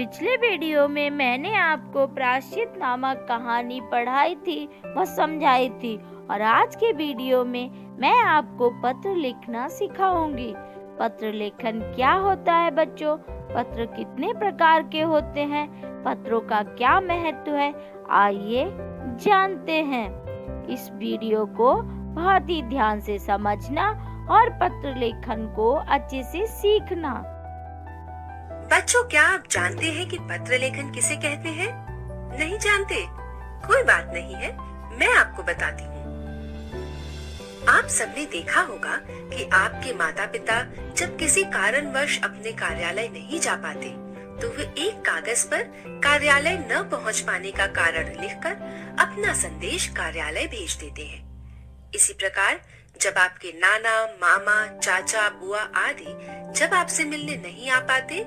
पिछले वीडियो में मैंने आपको प्रायश्चित नामक कहानी पढ़ाई थी व समझाई थी और आज के वीडियो में मैं आपको पत्र लिखना सिखाऊंगी। पत्र लेखन क्या होता है बच्चों? पत्र कितने प्रकार के होते हैं? पत्रों का क्या महत्व है? आइए जानते हैं। इस वीडियो को बहुत ही ध्यान से समझना और पत्र लेखन को अच्छे से सीखना। बच्चों, क्या आप जानते हैं कि पत्र लेखन किसे कहते हैं? नहीं जानते? कोई बात नहीं है, मैं आपको बताती हूँ। आप सबने देखा होगा कि आपके माता पिता जब किसी कारणवश अपने कार्यालय नहीं जा पाते, तो वे एक कागज पर कार्यालय न पहुँच पाने का कारण लिखकर अपना संदेश कार्यालय भेज देते हैं। इसी प्रकार जब आपके नाना, मामा, चाचा, बुआ आदि जब आपसे मिलने नहीं आ पाते,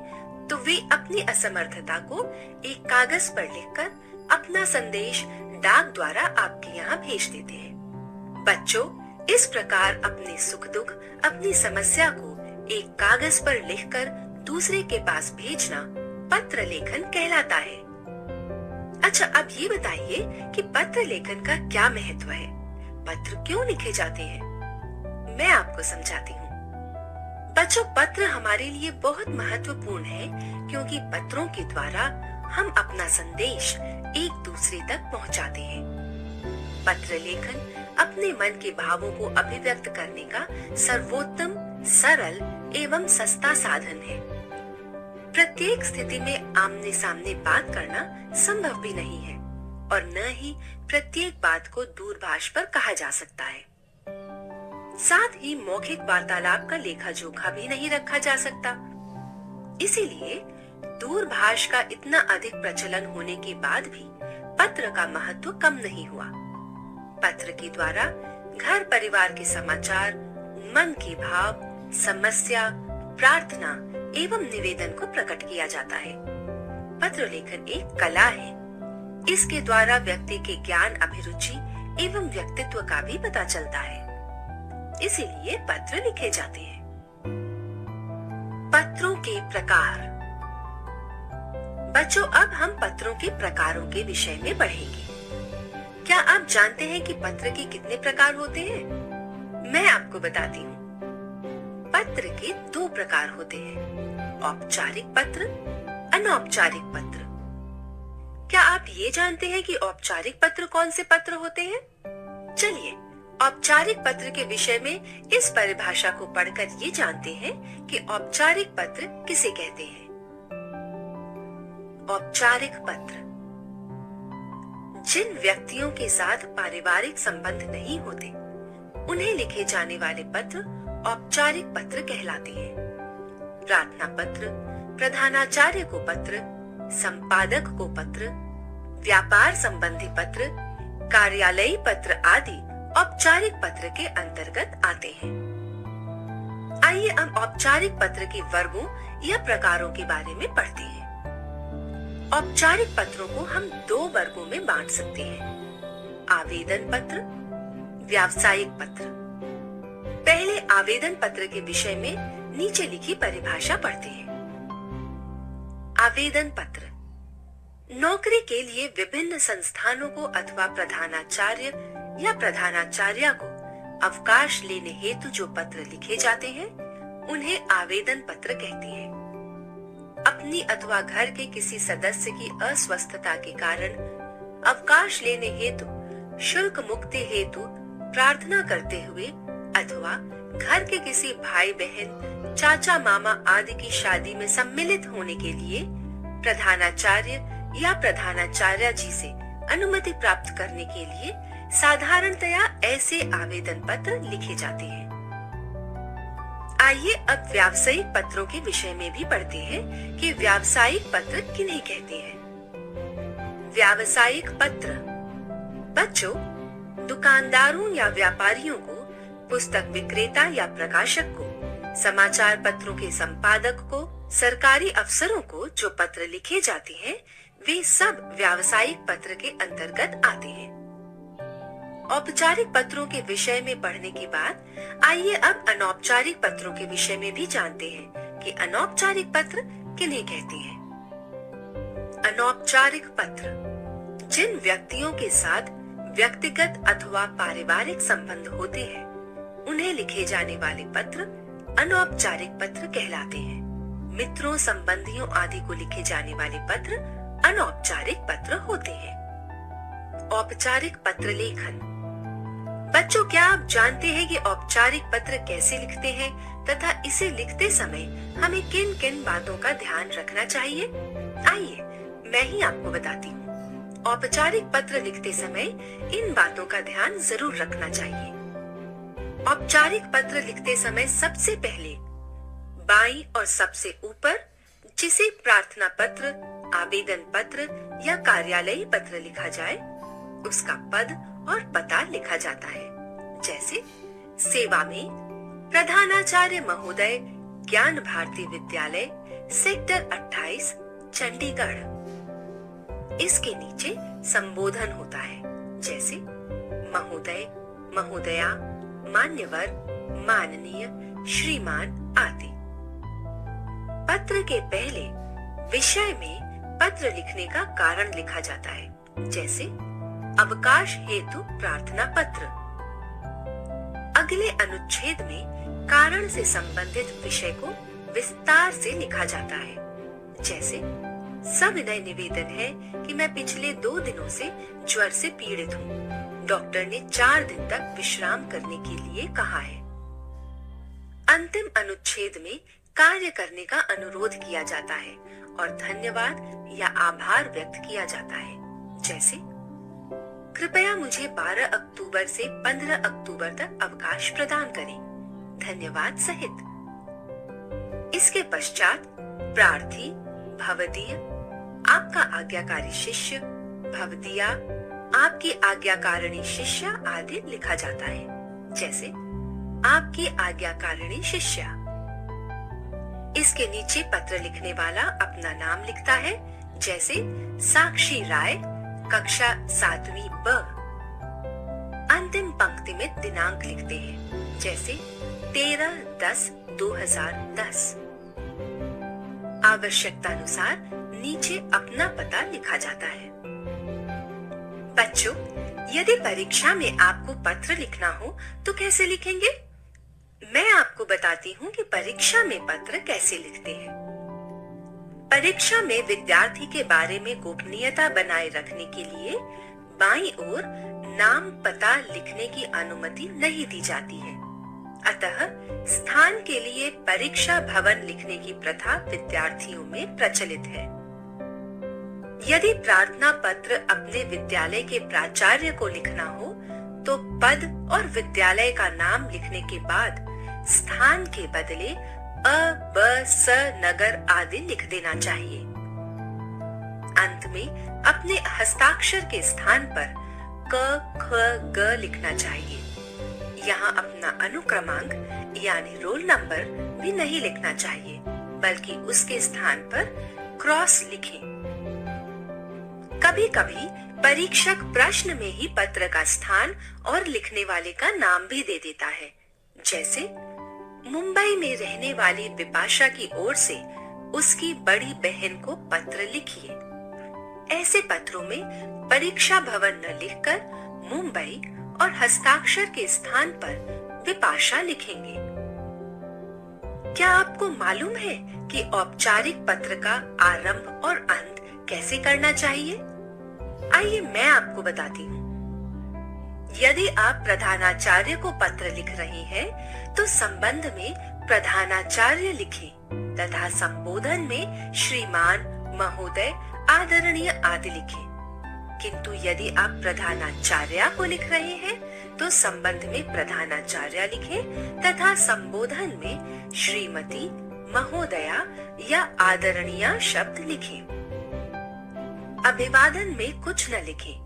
तो वे अपनी असमर्थता को एक कागज पर लिखकर अपना संदेश डाक द्वारा आपके यहाँ भेज देते हैं। बच्चों, इस प्रकार अपने सुख दुख, अपनी समस्या को एक कागज पर लिखकर दूसरे के पास भेजना पत्र लेखन कहलाता है। अच्छा, अब ये बताइए कि पत्र लेखन का क्या महत्व है? पत्र क्यों लिखे जाते हैं? मैं आपको समझाती हूँ। बच्चों, पत्र हमारे लिए बहुत महत्वपूर्ण है क्योंकि पत्रों के द्वारा हम अपना संदेश एक दूसरे तक पहुंचाते हैं। पत्र लेखन अपने मन के भावों को अभिव्यक्त करने का सर्वोत्तम, सरल एवं सस्ता साधन है। प्रत्येक स्थिति में आमने सामने बात करना संभव भी नहीं है और न ही प्रत्येक बात को दूरभाष पर कहा जा सकता है। साथ ही मौखिक वार्तालाप का लेखा जोखा भी नहीं रखा जा सकता। इसीलिए दूरभाष का इतना अधिक प्रचलन होने के बाद भी पत्र का महत्व कम नहीं हुआ। पत्र के द्वारा घर परिवार के समाचार, मन के भाव, समस्या, प्रार्थना एवं निवेदन को प्रकट किया जाता है। पत्र लेखन एक कला है। इसके द्वारा व्यक्ति के ज्ञान, अभिरुचि एवं व्यक्तित्व का भी पता चलता है। इसीलिए पत्र लिखे जाते हैं। पत्रों के प्रकार। बच्चों, अब हम पत्रों के प्रकारों के विषय में पढ़ेंगे। क्या आप जानते हैं कि पत्र के कितने प्रकार होते हैं? मैं आपको बताती हूँ। पत्र के दो प्रकार होते हैं, औपचारिक पत्र, अनौपचारिक पत्र। क्या आप ये जानते हैं कि औपचारिक पत्र कौन से पत्र होते हैं? चलिए, औपचारिक पत्र के विषय में इस परिभाषा को पढ़कर ये जानते हैं कि औपचारिक पत्र किसे कहते हैं। औपचारिक पत्र जिन व्यक्तियों के साथ पारिवारिक संबंध नहीं होते, उन्हें लिखे जाने वाले पत्र औपचारिक पत्र कहलाते हैं। प्रार्थना पत्र, प्रधानाचार्य को पत्र, संपादक को पत्र, व्यापार संबंधी पत्र, कार्यालयी पत्र आदि औपचारिक पत्र के अंतर्गत आते हैं। आइए हम औपचारिक पत्र के वर्गों या प्रकारों के बारे में पढ़ते हैं। औपचारिक पत्रों को हम दो वर्गों में बांट सकते हैं, आवेदन पत्र, व्यावसायिक पत्र। पहले आवेदन पत्र के विषय में नीचे लिखी परिभाषा पढ़ते हैं। आवेदन पत्र नौकरी के लिए विभिन्न संस्थानों को अथवा प्रधानाचार्य या प्रधानाचार्या को अवकाश लेने हेतु जो पत्र लिखे जाते हैं, उन्हें आवेदन पत्र कहते हैं। अपनी अथवा घर के किसी सदस्य की अस्वस्थता के कारण अवकाश लेने हेतु शुल्क मुक्ति हेतु प्रार्थना करते हुए अथवा घर के किसी भाई बहन, चाचा मामा आदि की शादी में सम्मिलित होने के लिए प्रधानाचार्य या प्रधानाचार्या जी से अनुमति प्राप्त करने के लिए साधारणतया ऐसे आवेदन पत्र लिखे जाते हैं। आइए अब व्यावसायिक पत्रों के विषय में भी पढ़ते हैं कि व्यावसायिक पत्र किन्हें कहते हैं। व्यावसायिक पत्र बच्चों, दुकानदारों या व्यापारियों को, पुस्तक विक्रेता या प्रकाशक को, समाचार पत्रों के संपादक को, सरकारी अफसरों को जो पत्र लिखे जाते हैं, वे सब व्यावसायिक पत्र के अंतर्गत आते हैं। औपचारिक पत्रों के विषय में पढ़ने के बाद आइए अब अनौपचारिक पत्रों के विषय में भी जानते हैं कि अनौपचारिक पत्र किन्हें कहते हैं। अनौपचारिक पत्र, जिन व्यक्तियों के साथ व्यक्तिगत अथवा पारिवारिक संबंध होते हैं उन्हें लिखे जाने वाले पत्र अनौपचारिक पत्र कहलाते हैं। मित्रों, संबंधियों आदि को लिखे जाने वाले पत्र अनौपचारिक पत्र होते हैं। औपचारिक पत्र लेखन। बच्चों, क्या आप जानते हैं कि औपचारिक पत्र कैसे लिखते हैं तथा इसे लिखते समय हमें किन किन बातों का ध्यान रखना चाहिए? आइए मैं ही आपको बताती हूँ। औपचारिक पत्र लिखते समय इन बातों का ध्यान जरूर रखना चाहिए। औपचारिक पत्र लिखते समय सबसे पहले बाईं और सबसे ऊपर जिसे प्रार्थना पत्र, आवेदन पत्र या कार्यालयी पत्र लिखा जाए उसका पद और पता लिखा जाता है। जैसे सेवा में प्रधानाचार्य महोदय, ज्ञान भारती विद्यालय, सेक्टर 28, चंडीगढ़। इसके नीचे संबोधन होता है, जैसे महोदय, महोदया, मान्यवर, माननीय, श्रीमान आदि। पत्र के पहले विषय में पत्र लिखने का कारण लिखा जाता है, जैसे अवकाश हेतु प्रार्थना पत्र। अगले अनुच्छेद में कारण से संबंधित विषय को विस्तार से लिखा जाता है, जैसे सविनय निवेदन है कि मैं पिछले 2 दिनों से ज्वर से पीड़ित हूँ। डॉक्टर ने 4 दिन तक विश्राम करने के लिए कहा है। अंतिम अनुच्छेद में कार्य करने का अनुरोध किया जाता है और धन्यवाद या आभार व्यक्त किया जाता है, जैसे कृपया मुझे 12 अक्टूबर से 15 अक्टूबर तक अवकाश प्रदान करें, धन्यवाद सहित। इसके पश्चात प्रार्थी, भवदीय, आपका आज्ञाकारी शिष्य, भवदीया, आपकी आज्ञाकारिणी शिष्या आदि लिखा जाता है, जैसे आपकी आज्ञाकारिणी शिष्या। इसके नीचे पत्र लिखने वाला अपना नाम लिखता है, जैसे साक्षी राय, कक्षा 7वीं ब। अंतिम पंक्ति में दिनांक लिखते हैं, जैसे 13/10/2010। आवश्यकतानुसार नीचे अपना पता लिखा जाता है। बच्चों, यदि परीक्षा में आपको पत्र लिखना हो तो कैसे लिखेंगे? मैं आपको बताती हूँ कि परीक्षा में पत्र कैसे लिखते हैं। परीक्षा में विद्यार्थी के बारे में गोपनीयता बनाए रखने के लिए बाईं ओर नाम पता लिखने की अनुमति नहीं दी जाती है। अतः स्थान के लिए परीक्षा भवन लिखने की प्रथा विद्यार्थियों में प्रचलित है। यदि प्रार्थना पत्र अपने विद्यालय के प्राचार्य को लिखना हो तो पद और विद्यालय का नाम लिखने के बाद स्थान के बदले अ, ब, स, नगर आदि लिख देना चाहिए। अंत में अपने हस्ताक्षर के स्थान पर क, ख, ग लिखना चाहिए। यहाँ अपना अनुक्रमांक यानी रोल नंबर भी नहीं लिखना चाहिए, बल्कि उसके स्थान पर क्रॉस लिखें। कभी कभी परीक्षक प्रश्न में ही पत्र का स्थान और लिखने वाले का नाम भी दे देता है, जैसे मुंबई में रहने वाली विपाशा की ओर से उसकी बड़ी बहन को पत्र लिखिए। ऐसे पत्रों में परीक्षा भवन न लिखकर मुंबई और हस्ताक्षर के स्थान पर विपाशा लिखेंगे। क्या आपको मालूम है कि औपचारिक पत्र का आरंभ और अंत कैसे करना चाहिए? आइए मैं आपको बताती हूँ। यदि आप प्रधानाचार्य को पत्र लिख रहे हैं तो संबंध में प्रधानाचार्य लिखें तथा संबोधन में श्रीमान, महोदय, आदरणीय आदि लिखें। किंतु यदि आप प्रधानाचार्य को लिख रहे हैं तो संबंध में प्रधानाचार्य लिखें तथा संबोधन में श्रीमती, महोदया या आदरणीय शब्द लिखें। अभिवादन में कुछ न लिखें।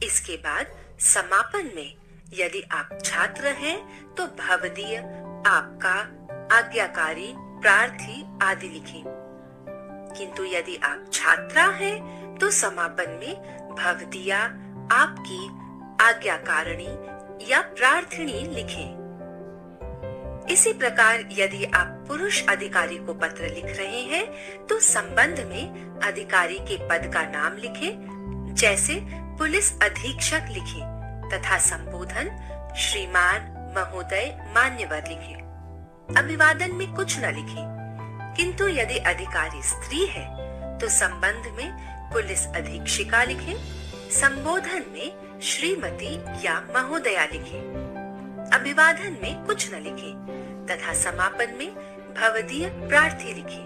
इसके बाद समापन में यदि आप छात्र हैं तो भवदीय, आपका, आज्ञाकारी, प्रार्थी आदि लिखें। किंतु यदि आप छात्रा हैं तो समापन में भवदीया, आपकी, आज्ञाकारिणी या प्रार्थिणी लिखें। इसी प्रकार यदि आप पुरुष अधिकारी को पत्र लिख रहे हैं तो संबंध में अधिकारी के पद का नाम लिखें, जैसे पुलिस अधीक्षक लिखें तथा संबोधन श्रीमान, महोदय, मान्यवर लिखें। अभिवादन में कुछ न लिखें। किंतु यदि अधिकारी स्त्री है तो संबंध में पुलिस अधीक्षिका लिखें, संबोधन में श्रीमती या महोदया लिखें। अभिवादन में कुछ न लिखें तथा समापन में भवदीय प्रार्थी लिखें।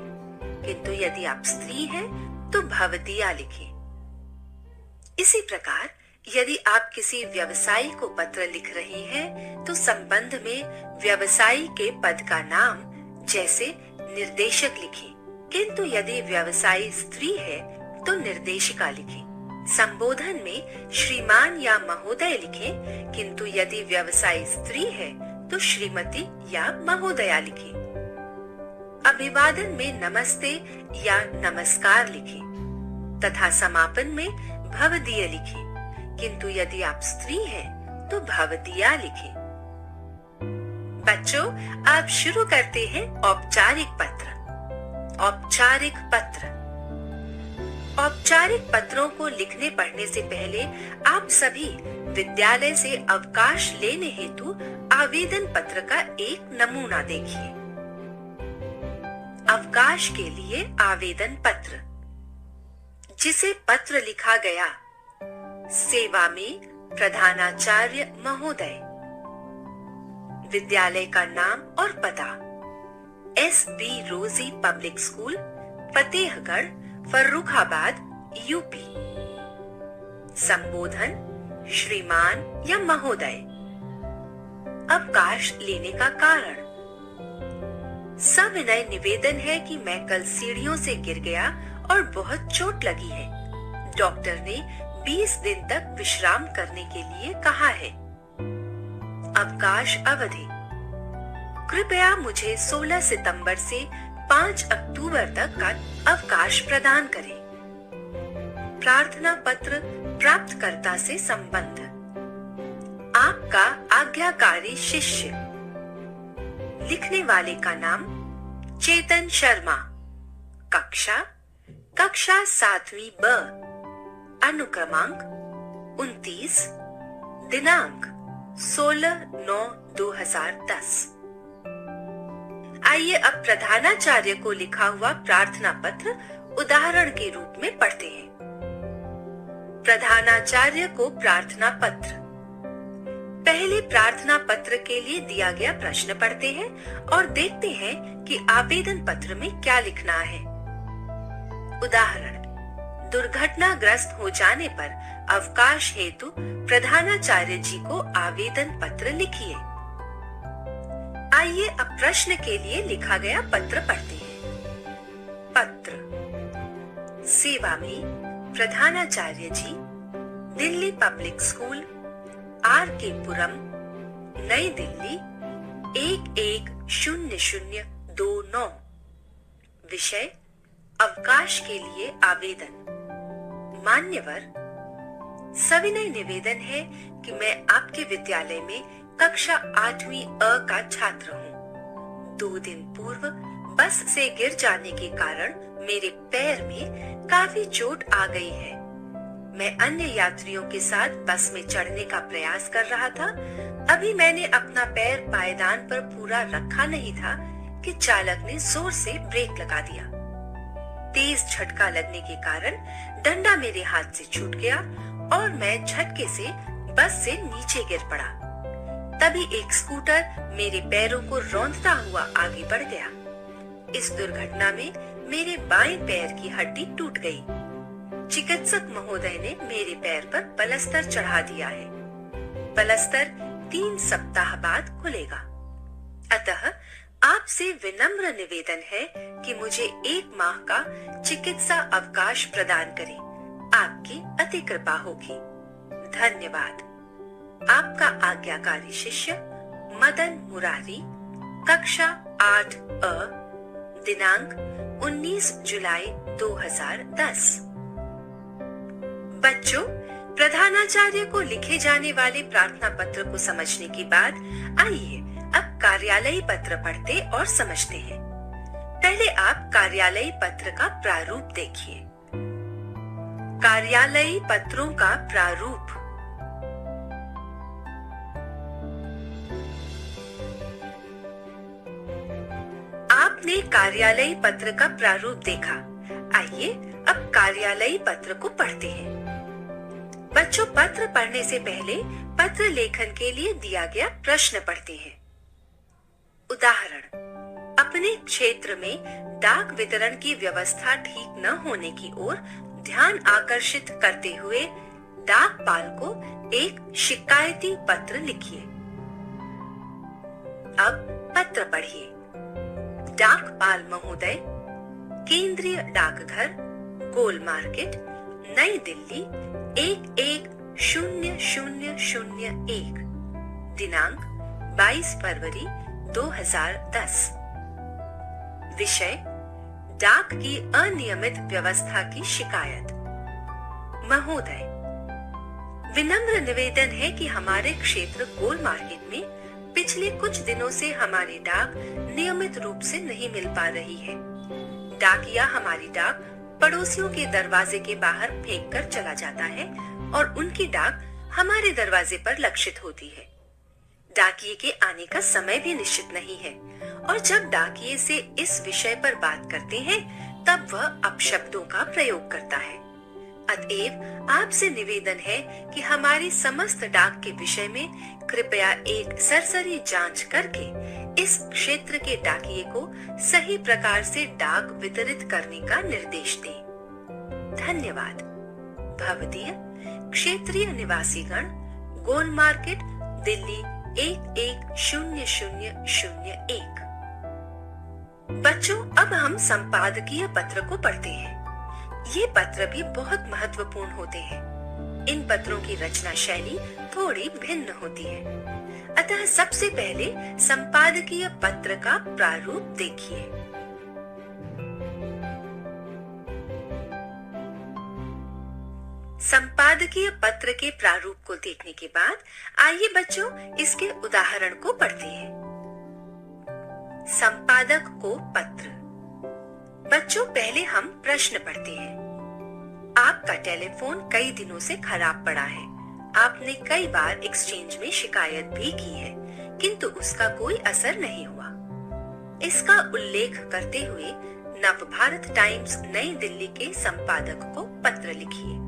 किंतु यदि आप स्त्री हैं तो भवदीया लिखें। इसी प्रकार यदि आप किसी व्यवसायी को पत्र लिख रहे हैं तो संबंध में व्यवसायी के पद का नाम जैसे निर्देशक लिखें। किंतु यदि व्यवसायी स्त्री है तो निर्देशिका लिखें। संबोधन में श्रीमान या महोदय लिखें, किंतु यदि व्यवसायी स्त्री है तो श्रीमती या महोदया लिखें। अभिवादन में नमस्ते या नमस्कार लिखें तथा समापन में भवदीय लिखें। किंतु यदि आप स्त्री हैं तो भवदीया लिखें। बच्चों, आप शुरू करते हैं औपचारिक पत्र। औपचारिक पत्र। औपचारिक पत्रों को लिखने पढ़ने से पहले आप सभी विद्यालय से अवकाश लेने हेतु आवेदन पत्र का एक नमूना देखिए। अवकाश के लिए आवेदन पत्र। जिसे पत्र लिखा गया, सेवा में प्रधानाचार्य महोदय। विद्यालय का नाम और पता S.B. रोजी public school, Fatehgarh, Farrukhabad, UP. संबोधन श्रीमान या महोदय। अवकाश लेने का कारण। सविनय निवेदन है कि मैं कल सीढ़ियों से गिर गया और बहुत चोट लगी है। डॉक्टर ने 20 दिन तक विश्राम करने के लिए कहा है। अवकाश अवधि। कृपया मुझे 16 सितंबर से 5 अक्टूबर तक का अवकाश प्रदान करें। प्रार्थना पत्र प्राप्तकर्ता से संबंध। आपका आज्ञाकारी शिष्य। लिखने वाले का नाम चेतन शर्मा। कक्षा 7वीं ब। अनुक्रमांक 29। दिनांक 16/9/2010। आइए अब प्रधानाचार्य को लिखा हुआ प्रार्थना पत्र उदाहरण के रूप में पढ़ते हैं। प्रधानाचार्य को प्रार्थना पत्र। पहले प्रार्थना पत्र के लिए दिया गया प्रश्न पढ़ते हैं और देखते हैं कि आवेदन पत्र में क्या लिखना है। उदाहरण: दुर्घटनाग्रस्त हो जाने पर अवकाश हेतु प्रधानाचार्य जी को आवेदन पत्र लिखिए। आइए अब प्रश्न के लिए लिखा गया पत्र पढ़ते हैं। पत्र। सेवा में प्रधानाचार्य जी, दिल्ली पब्लिक स्कूल, R.K. पुरम, नई दिल्ली 110029। विषय: अवकाश के लिए आवेदन। मान्यवर, सविनय निवेदन है कि मैं आपके विद्यालय में कक्षा 8वीं अ का छात्र हूँ। 2 दिन पूर्व बस से गिर जाने के कारण मेरे पैर में काफी चोट आ गई है। मैं अन्य यात्रियों के साथ बस में चढ़ने का प्रयास कर रहा था। अभी मैंने अपना पैर पायदान पर पूरा रखा नहीं था कि चालक ने जोर से ब्रेक लगा दिया। तेज झटका लगने के कारण डंडा मेरे हाथ से छूट गया और मैं झटके से बस से नीचे गिर पड़ा। तभी एक स्कूटर मेरे पैरों को रौंदता हुआ आगे बढ़ गया। इस दुर्घटना में मेरे बाएं पैर की हड्डी टूट गई। चिकित्सक महोदय ने मेरे पैर पर पलस्तर चढ़ा दिया है। पलस्तर 3 सप्ताह बाद खुलेगा। अतः आपसे विनम्र निवेदन है कि मुझे 1 माह का चिकित्सा अवकाश प्रदान करें। आपकी अति कृपा होगी। धन्यवाद। आपका आज्ञाकारी शिष्य मदन मुरारी, कक्षा 8 अ, दिनांक 19 जुलाई 2010। बच्चों, प्रधानाचार्य को लिखे जाने वाले प्रार्थना पत्र को समझने के बाद आइए अब कार्यालयी पत्र पढ़ते और समझते हैं। पहले आप कार्यालयी पत्र का प्रारूप देखिए। कार्यालयी पत्रों का प्रारूप। आपने कार्यालयी पत्र का प्रारूप देखा। आइए अब कार्यालयी पत्र को पढ़ते हैं। बच्चों, पत्र पढ़ने से पहले पत्र लेखन के लिए दिया गया प्रश्न पढ़ते हैं। उदाहरण, अपने क्षेत्र में डाक वितरण की व्यवस्था ठीक न होने की ओर ध्यान आकर्षित करते हुए डाकपाल को एक शिकायती पत्र लिखिए। अब पत्र पढ़िए। डाकपाल महोदय, केंद्रीय डाकघर, गोल मार्केट, नई दिल्ली 110001, दिनांक 22 फरवरी 2010। विषय, डाक की अनियमित व्यवस्था की शिकायत। महोदय, विनम्र निवेदन है कि हमारे क्षेत्र गोल मार्केट में पिछले कुछ दिनों से हमारी डाक नियमित रूप से नहीं मिल पा रही है। डाकिया हमारी डाक पड़ोसियों के दरवाजे के बाहर फेंक कर चला जाता है और उनकी डाक हमारे दरवाजे पर लक्षित होती है। डाकिये के आने का समय भी निश्चित नहीं है और जब डाकिये से इस विषय पर बात करते हैं तब वह अपशब्दों का प्रयोग करता है। अतएव आपसे निवेदन है कि हमारी समस्त डाक के विषय में कृपया एक सरसरी जांच करके इस क्षेत्र के डाकिये को सही प्रकार से डाक वितरित करने का निर्देश दें। धन्यवाद। भवदीय, क्षेत्रीय निवासीगण, गोल मार्केट, दिल्ली 110001। बच्चों, अब हम संपादकीय पत्र को पढ़ते हैं। ये पत्र भी बहुत महत्वपूर्ण होते हैं। इन पत्रों की रचना शैली थोड़ी भिन्न होती है। अतः सबसे पहले संपादकीय पत्र का प्रारूप देखिए। संपादकीय पत्र के प्रारूप को देखने के बाद आइए बच्चों इसके उदाहरण को पढ़ते हैं। संपादक को पत्र। बच्चों, पहले हम प्रश्न पढ़ते हैं। आपका टेलीफोन कई दिनों से खराब पड़ा है। आपने कई बार एक्सचेंज में शिकायत भी की है, किंतु उसका कोई असर नहीं हुआ। इसका उल्लेख करते हुए नवभारत टाइम्स नई दिल्ली के संपादक को पत्र लिखिए।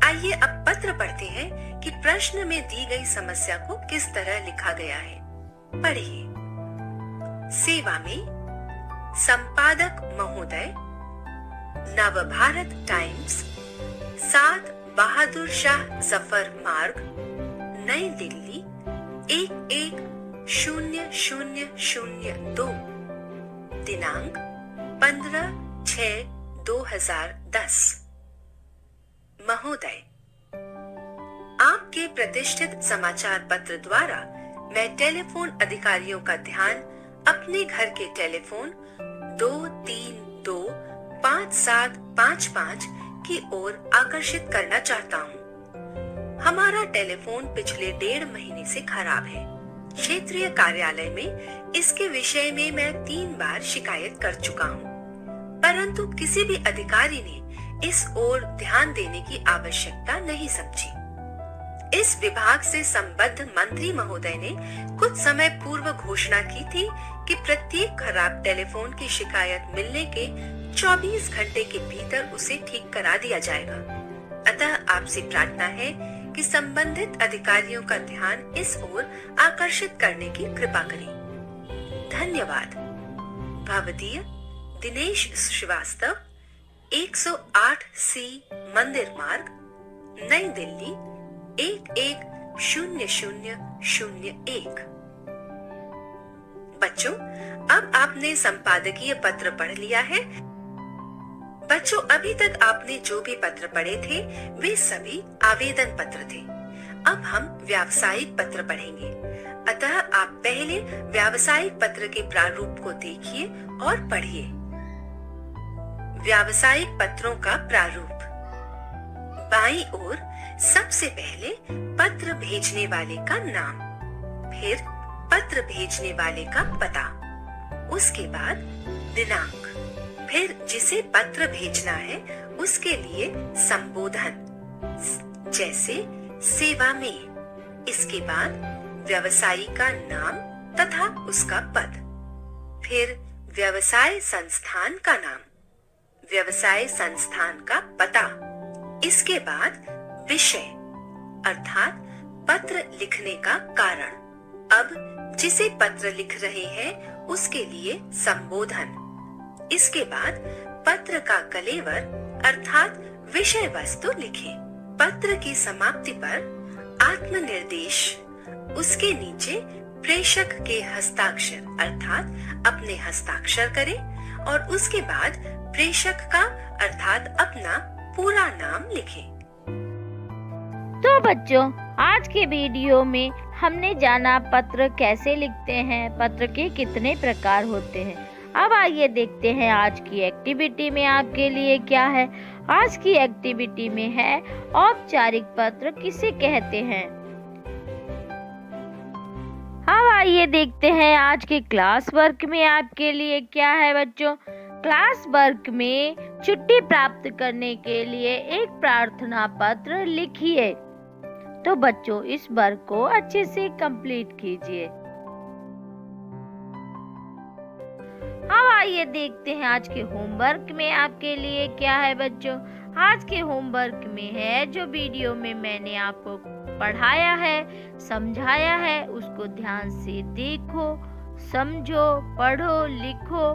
आइए अब पत्र पढ़ते हैं कि प्रश्न में दी गई समस्या को किस तरह लिखा गया है। पढ़िए। सेवा में संपादक महोदय, नवभारत टाइम्स, 7 बहादुर शाह जफर मार्ग, नई दिल्ली 110002, दिनांक 15/6/2010। महोदय, आपके प्रतिष्ठित समाचार पत्र द्वारा मैं टेलीफोन अधिकारियों का ध्यान अपने घर के टेलीफोन 2325755 की ओर आकर्षित करना चाहता हूँ। हमारा टेलीफोन पिछले 1.5 महीने से खराब है। क्षेत्रीय कार्यालय में इसके विषय में मैं 3 बार शिकायत कर चुका हूँ, परंतु किसी भी अधिकारी ने इस ओर ध्यान देने की आवश्यकता नहीं समझी। इस विभाग से संबद्ध मंत्री महोदय ने कुछ समय पूर्व घोषणा की थी कि प्रत्येक खराब टेलीफोन की शिकायत मिलने के 24 घंटे के भीतर उसे ठीक करा दिया जाएगा। अतः आपसे प्रार्थना है कि संबंधित अधिकारियों का ध्यान इस ओर आकर्षित करने की कृपा करें। धन्यवाद। भवदीय दिनेश श्रीवास्तव, 108C मंदिर मार्ग, नई दिल्ली 110001। बच्चों, अब आपने संपादकीय पत्र पढ़ लिया है। बच्चों, अभी तक आपने जो भी पत्र पढ़े थे वे सभी आवेदन पत्र थे। अब हम व्यावसायिक पत्र पढ़ेंगे। अतः आप पहले व्यावसायिक पत्र के प्रारूप को देखिए और पढ़िए। व्यावसायिक पत्रों का प्रारूप। बाईं ओर सबसे पहले पत्र भेजने वाले का नाम, फिर पत्र भेजने वाले का पता, उसके बाद दिनांक, फिर जिसे पत्र भेजना है उसके लिए संबोधन, जैसे सेवा में, इसके बाद व्यवसायी का नाम तथा उसका पद, फिर व्यवसाय संस्थान का नाम, व्यवसाय संस्थान का पता, इसके बाद विषय अर्थात पत्र लिखने का कारण, अब जिसे पत्र लिख रहे हैं उसके लिए संबोधन, इसके बाद पत्र का कलेवर अर्थात विषय वस्तु लिखें। पत्र की समाप्ति पर आत्मनिर्देश, उसके नीचे प्रेषक के हस्ताक्षर अर्थात अपने हस्ताक्षर करें और उसके बाद प्रेषक का अर्थात अपना पूरा नाम लिखें। तो बच्चों, आज के वीडियो में हमने जाना पत्र कैसे लिखते हैं, पत्र के कितने प्रकार होते हैं। अब आइए देखते हैं आज की एक्टिविटी में आपके लिए क्या है। आज की एक्टिविटी में है औपचारिक पत्र किसे कहते हैं। अब आइए देखते हैं आज के क्लास वर्क में आपके लिए क्या है बच्चों। क्लास वर्क में छुट्टी प्राप्त करने के लिए एक प्रार्थना पत्र लिखिए। तो बच्चों, इस वर्क को अच्छे से कंप्लीट कीजिए। अब आइए देखते हैं आज के होमवर्क में आपके लिए क्या है बच्चों। आज के होमवर्क में है जो वीडियो में मैंने आपको पढ़ाया है, समझाया है, उसको ध्यान से देखो, समझो, पढ़ो, लिखो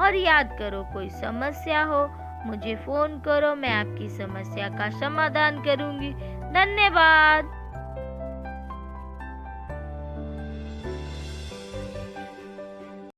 और याद करो। कोई समस्या हो मुझे फोन करो, मैं आपकी समस्या का समाधान करूंगी। धन्यवाद।